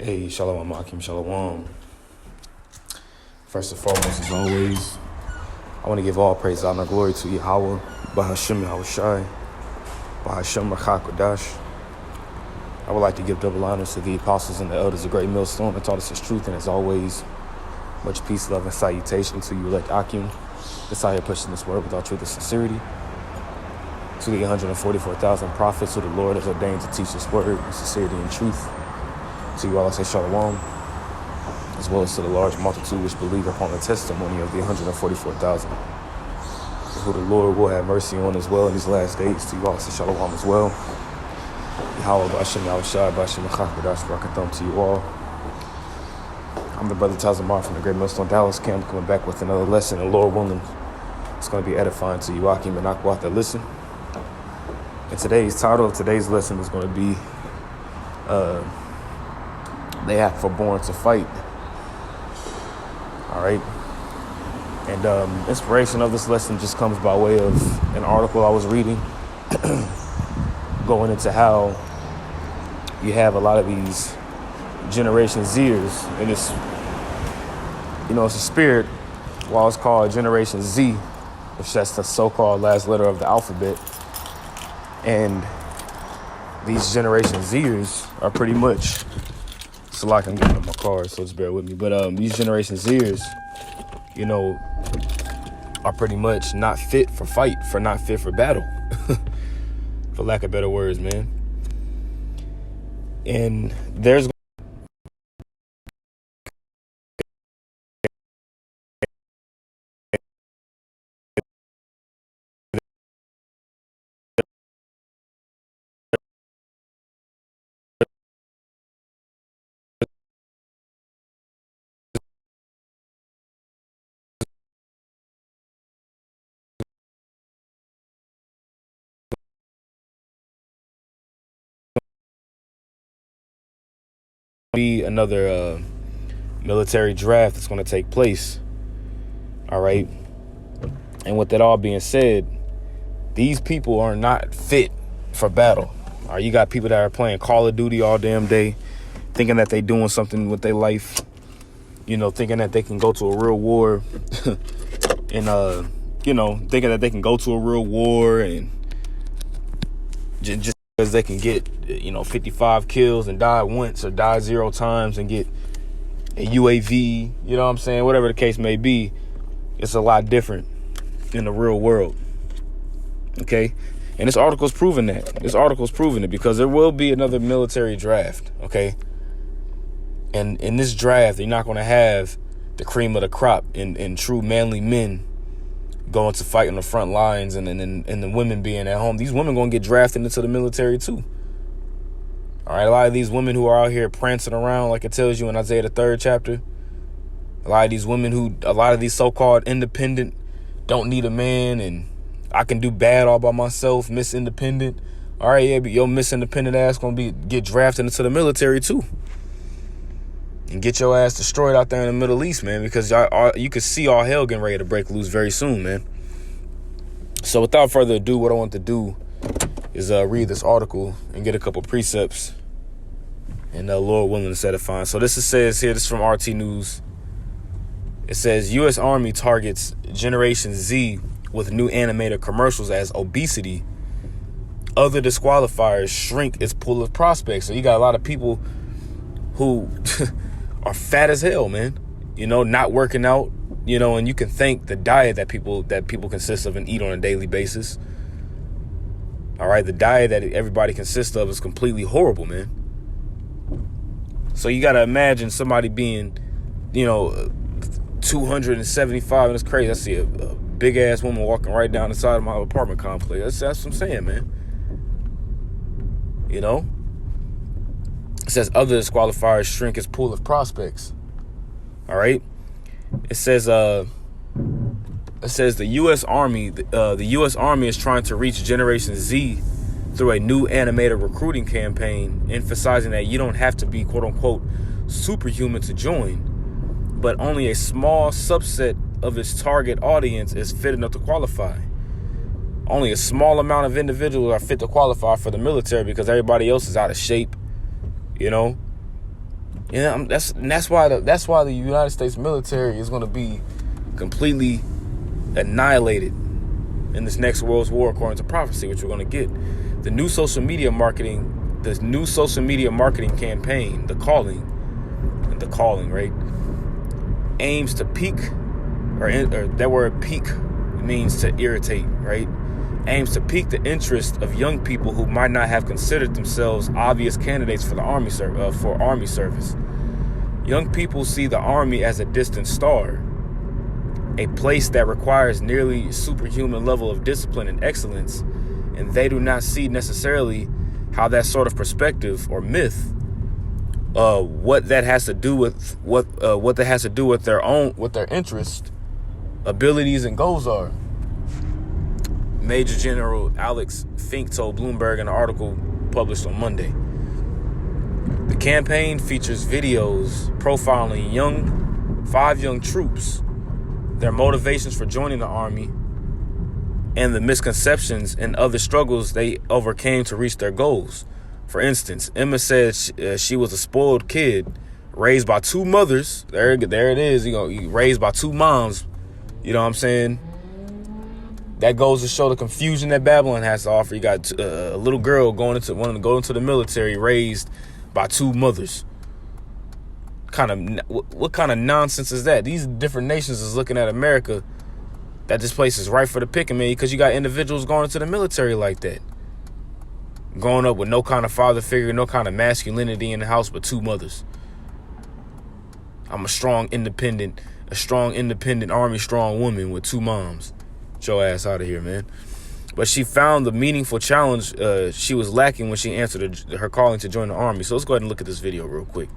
Hey, Shalom Akim, Shalom. First and foremost, as always, I want to give all praise, honor, glory to Yahweh, Bahashem Yahushai, Bahashem Rachakodash. I would like to give double honors to the apostles and the elders of Great Millstone that taught us his truth, and as always, much peace, love, and salutation to you, elect Akim, that's out here pushing this word with all truth and sincerity. To the 144,000 prophets who the Lord has ordained to teach this word with sincerity and truth. To you all I say shalom, as well as to the large multitude which believe upon the testimony of the 144,000, who the Lord will have mercy on as well in these last days. To you all I say shalom as well. Yahweh B'Hashem Yahushai B'Hashem Yachakodash Barakathon to you all. I'm the brother Tazamar from the Great Millstone Dallas camp, coming back with another lesson, and Lord willing, it's going to be edifying to you, Akim and Akwat, that listen. And today's title of today's lesson is going to be They Act for Born to Fight. All right. And inspiration of this lesson just comes by way of an article I was reading going into how you have a lot of these Generation Zers, and it's, it's a spirit, while it's called Generation Z, which that's the so-called last letter of the alphabet. And these Generation Zers are pretty much, so like I'm getting on my car, so just bear with me. But these Generation Zers, are pretty much not fit for fight, not fit for battle, for lack of better words, man. And there's be another military draft that's going to take place. All right. And with that all being said, these people are not fit for battle. All right, you got people that are playing Call of Duty all damn day, thinking that they doing something with their life, thinking that they can go to a real war and, thinking that they can go to a real war and just because they can get, 55 kills and die once or die 0 times and get a UAV, you know what I'm saying? Whatever the case may be, it's a lot different in the real world. Okay? And this article's proving that. This article's proving it because there will be another military draft. Okay? And in this draft, you're not going to have the cream of the crop and true manly men going to fight on the front lines and the women being at home. These women going to get drafted into the military too. All right, a lot of these women who are out here prancing around, like it tells you in Isaiah the 3rd chapter, a lot of these so-called independent, don't need a man, and I can do bad all by myself, Miss Independent. All right, yeah, but your Miss Independent ass gonna get drafted into the military too, and get your ass destroyed out there in the Middle East, man, because you could see all hell getting ready to break loose very soon, man. So without further ado, what I want to do is read this article and get a couple precepts, and Lord willing to set it fine. So this says here, this is from RT News. It says U.S. Army targets Generation Z with new animated commercials as obesity. Other disqualifiers shrink its pool of prospects. So you got a lot of people who are fat as hell, man. Not working out. And you can thank the diet that people consist of and eat on a daily basis. All right, the diet that everybody consists of is completely horrible, man. So you got to imagine somebody being, 275, and it's crazy. I see a big ass woman walking right down the side of my apartment complex. That's what I'm saying, man. It says other disqualifiers shrink its pool of prospects. All right. It says the U.S. Army, the U.S. Army is trying to reach Generation Z through a new animated recruiting campaign, emphasizing that you don't have to be quote unquote superhuman to join, but only a small subset of its target audience is fit enough to qualify. Only a small amount of individuals are fit to qualify for the military because everybody else is out of shape, That's why the United States military is going to be completely annihilated in this next World War, according to prophecy, which we're going to get. The new social media marketing campaign, the calling, right, aims to pique, or that word pique means to irritate, right? Aims to pique the interest of young people who might not have considered themselves obvious candidates for the army service. Young people see the army as a distant star, a place that requires nearly superhuman level of discipline and excellence, and they do not see necessarily how that sort of perspective or myth, what that has to do with their interest, abilities, and goals are. Major General Alex Fink told Bloomberg in an article published on Monday. The campaign features videos profiling 5 young troops, their motivations for joining the army, and the misconceptions and other struggles they overcame to reach their goals. For instance, Emma said she was a spoiled kid, raised by 2 mothers. There it is. You raised by 2 moms. You know what I'm saying? That goes to show the confusion that Babylon has to offer. You got a little girl wanting to go into the military, raised by 2 mothers. What kind of nonsense is that? These different nations is looking at America, that this place is right for the picking, man, because you got individuals going into the military like that, growing up with no kind of father figure, no kind of masculinity in the house, but 2 mothers. I'm a strong, independent army, strong woman with 2 moms. Get your ass out of here, man. But she found the meaningful challenge she was lacking when she answered her calling to join the army. So let's go ahead and look at this video real quick.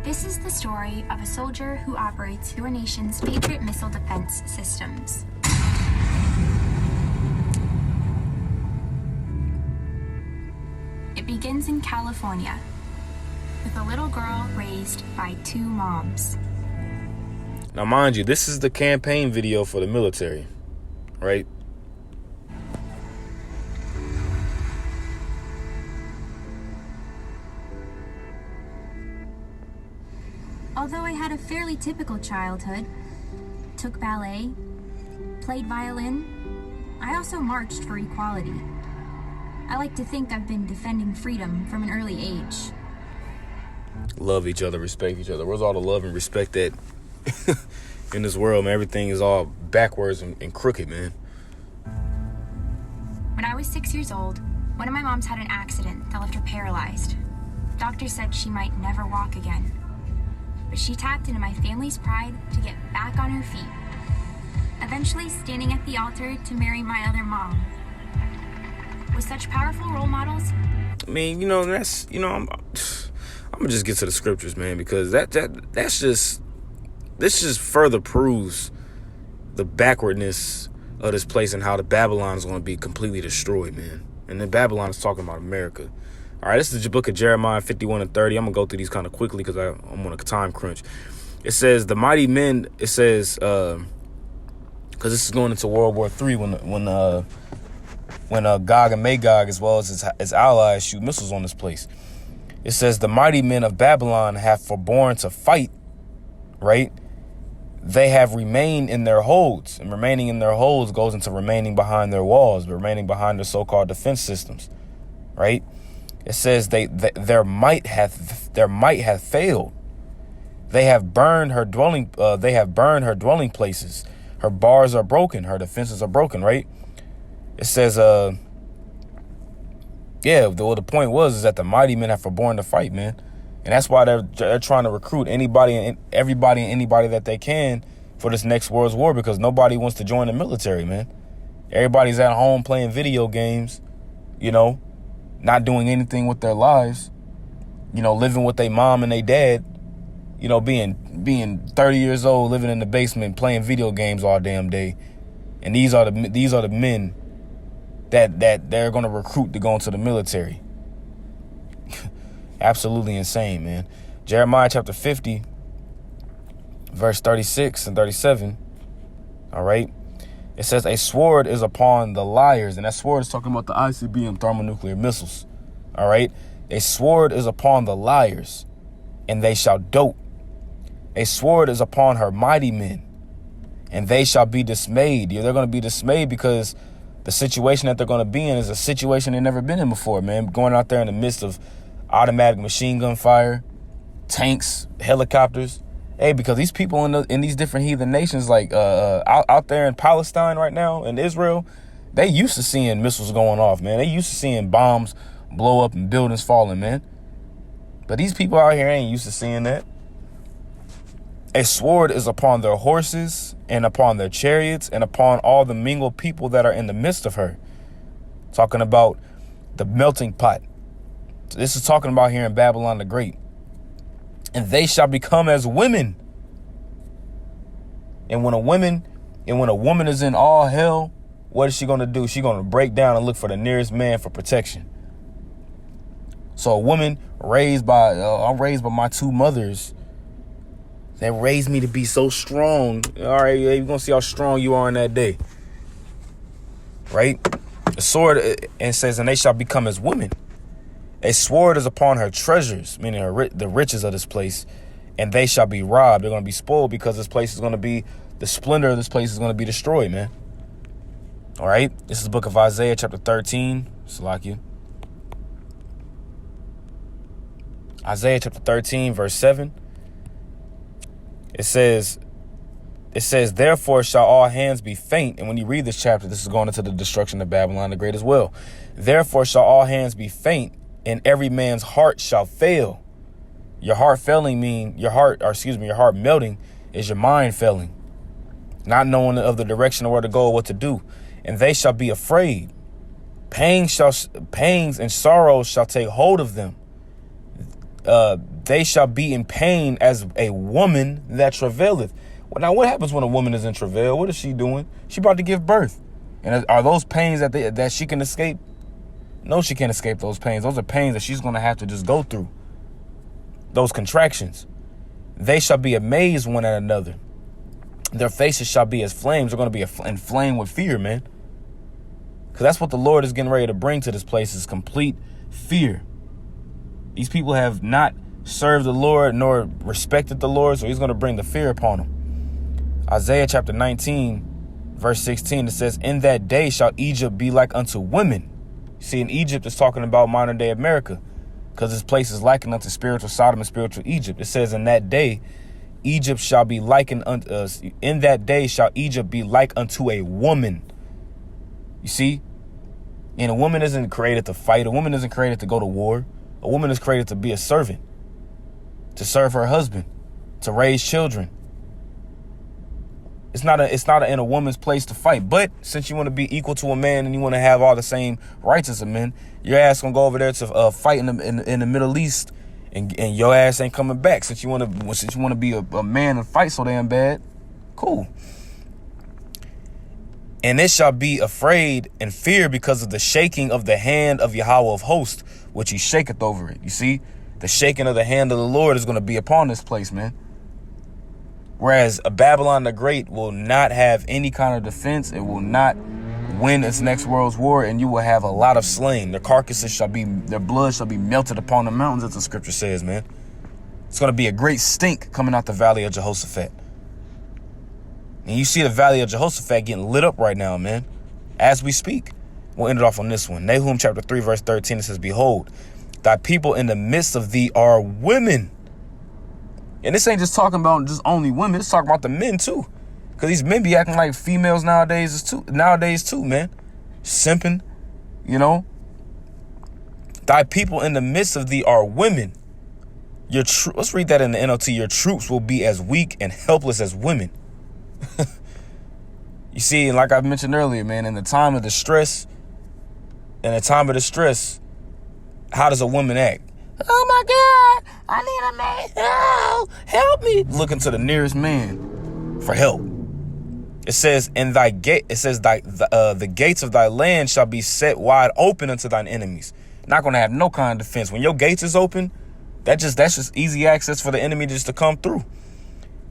This is the story of a soldier who operates your nation's Patriot missile defense systems. It begins in California with a little girl raised by 2 moms. Now, mind you, this is the campaign video for the military, right? Although I had a fairly typical childhood, took ballet, played violin, I also marched for equality. I like to think I've been defending freedom from an early age. Love each other, respect each other. Where's all the love and respect that in this world, man? Everything is all backwards and crooked, man. When I was 6 years old, one of my moms had an accident that left her paralyzed. Doctors said she might never walk again. But she tapped into my family's pride to get back on her feet, eventually standing at the altar to marry my other mom. With such powerful role models, I mean, that's, I'm gonna just get to the scriptures, man, because this just further proves the backwardness of this place and how the Babylon is going to be completely destroyed, man. And then Babylon is talking about America. All right, this is the book of Jeremiah 51 and 30. I'm going to go through these kind of quickly because I'm on a time crunch. It says, the mighty men, it says, because this is going into World War III when Gog and Magog, as well as his allies, shoot missiles on this place. It says, the mighty men of Babylon have forborne to fight, right? They have remained in their holds, and remaining in their holds goes into remaining behind their walls, remaining behind their so-called defense systems, right? It says their might hath failed. They have burned her dwelling. They have burned her dwelling places. Her bars are broken. Her defenses are broken. Right. It says, the point is that the mighty men have forborne to fight, man, and that's why they're trying to recruit everybody and anybody that they can for this next World War, because nobody wants to join the military, man. Everybody's at home playing video games, not doing anything with their lives, living with their mom and their dad, being 30 years old, living in the basement, playing video games all damn day. And these are the men that they're going to recruit to go into the military. Absolutely insane, man. Jeremiah chapter 50, verse 36 and 37. All right. It says, a sword is upon the liars. And that sword is talking about the ICBM thermonuclear missiles. All right. A sword is upon the liars, and they shall dote. A sword is upon her mighty men, and they shall be dismayed. They're going to be dismayed because the situation that they're going to be in is a situation they've never been in before, man. Going out there in the midst of automatic machine gun fire, tanks, helicopters. Hey, because these people in these different heathen nations, like out there in Palestine right now, in Israel, they used to seeing missiles going off, man. They used to seeing bombs blow up and buildings falling, man. But these people out here ain't used to seeing that. A sword is upon their horses and upon their chariots and upon all the mingled people that are in the midst of her. Talking about the melting pot. So this is talking about here in Babylon the Great. And they shall become as women. And when a woman is in all hell, what is she going to do? She's going to break down and look for the nearest man for protection. So a woman I'm raised by my two mothers that raised me to be so strong. All right, you're going to see how strong you are in that day. Right? The sword, and says, and they shall become as women. A sword is upon her treasures, meaning the riches of this place, and they shall be robbed. They're going to be spoiled because this place is going to be, the splendor of this place is going to be destroyed, man. All right? This is the book of Isaiah chapter 13. Salakia. Isaiah chapter 13, verse 7. It says, therefore shall all hands be faint. And when you read this chapter, this is going into the destruction of Babylon the Great as well. Therefore shall all hands be faint, and every man's heart shall fail. Your heart failing your heart melting is your mind failing, not knowing of the direction of where to go or what to do. And they shall be afraid. Pangs and sorrows shall take hold of them. They shall be in pain as a woman that travaileth. Well, now what happens when a woman is in travail? What is she doing? She about to give birth. And are those pains that she can escape? No, she can't escape those pains. Those are pains that she's going to have to just go through. Those contractions. They shall be amazed one at another. Their faces shall be as flames. They're going to be inflamed with fear, man. Because that's what the Lord is getting ready to bring to this place, is complete fear. These people have not served the Lord nor respected the Lord, so he's going to bring the fear upon them. Isaiah chapter 19, verse 16, it says, in that day shall Egypt be like unto women. See, in Egypt, it's talking about modern day America, because this place is likened unto spiritual Sodom and spiritual Egypt. It says, in that day, Egypt shall be likened unto in that day shall Egypt be like unto a woman. You see? And a woman isn't created to fight. A woman isn't created to go to war. A woman is created to be a servant, to serve her husband, to raise children. It's not in a woman's place to fight. But since you want to be equal to a man and you want to have all the same rights as a man, your ass gonna go over there to fight in the Middle East, and your ass ain't coming back. Since you want to be a man and fight so damn bad, cool. And it shall be afraid and fear because of the shaking of the hand of Yahweh of hosts, which he shaketh over it. You see, the shaking of the hand of the Lord is going to be upon this place, man. Whereas a Babylon the Great will not have any kind of defense. It will not win its next world's war, and you will have a lot of slain. Their carcasses their blood shall be melted upon the mountains, as the scripture says, man. It's going to be a great stink coming out the valley of Jehoshaphat. And you see the valley of Jehoshaphat getting lit up right now, man, as we speak. We'll end it off on this one. Nahum chapter 3, verse 13, it says, behold, thy people in the midst of thee are women. And this ain't just talking about just only women. It's talking about the men, too. Because these men be acting like females nowadays too, man. Simping, you know. Thy people in the midst of thee are women. Let's read that in the NLT. Your troops will be as weak and helpless as women. You see, and like I mentioned earlier, man, in the time of distress, how does a woman act? Oh my God, I need a man. Help me. Looking to the nearest man for help. It says, "In thy gate," it says, the gates of thy land shall be set wide open unto thine enemies. Not gonna have no kind of defense. When your gates is open, that's just easy access for the enemy just to come through.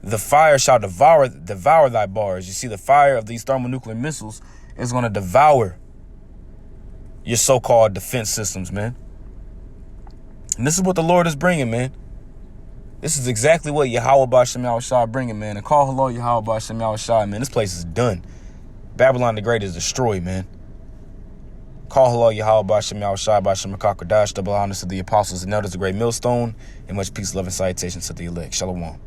The fire shall devour thy bars. You see, the fire of these thermonuclear missiles is gonna devour your so-called defense systems, man. And this is what the Lord is bringing, man. This is exactly what Yahweh Ba'Shem Yahushua bringing, man. And call hello, Yahweh Ba'Shem Yahushua, man. This place is done. Babylon the Great is destroyed, man. Call hello, Yahweh Ba'Shem Yahushua, Ba'Shem Makakadash, double honors to the apostles and elders, the great millstone, and much peace, love, and salutations to the elect. Shalom.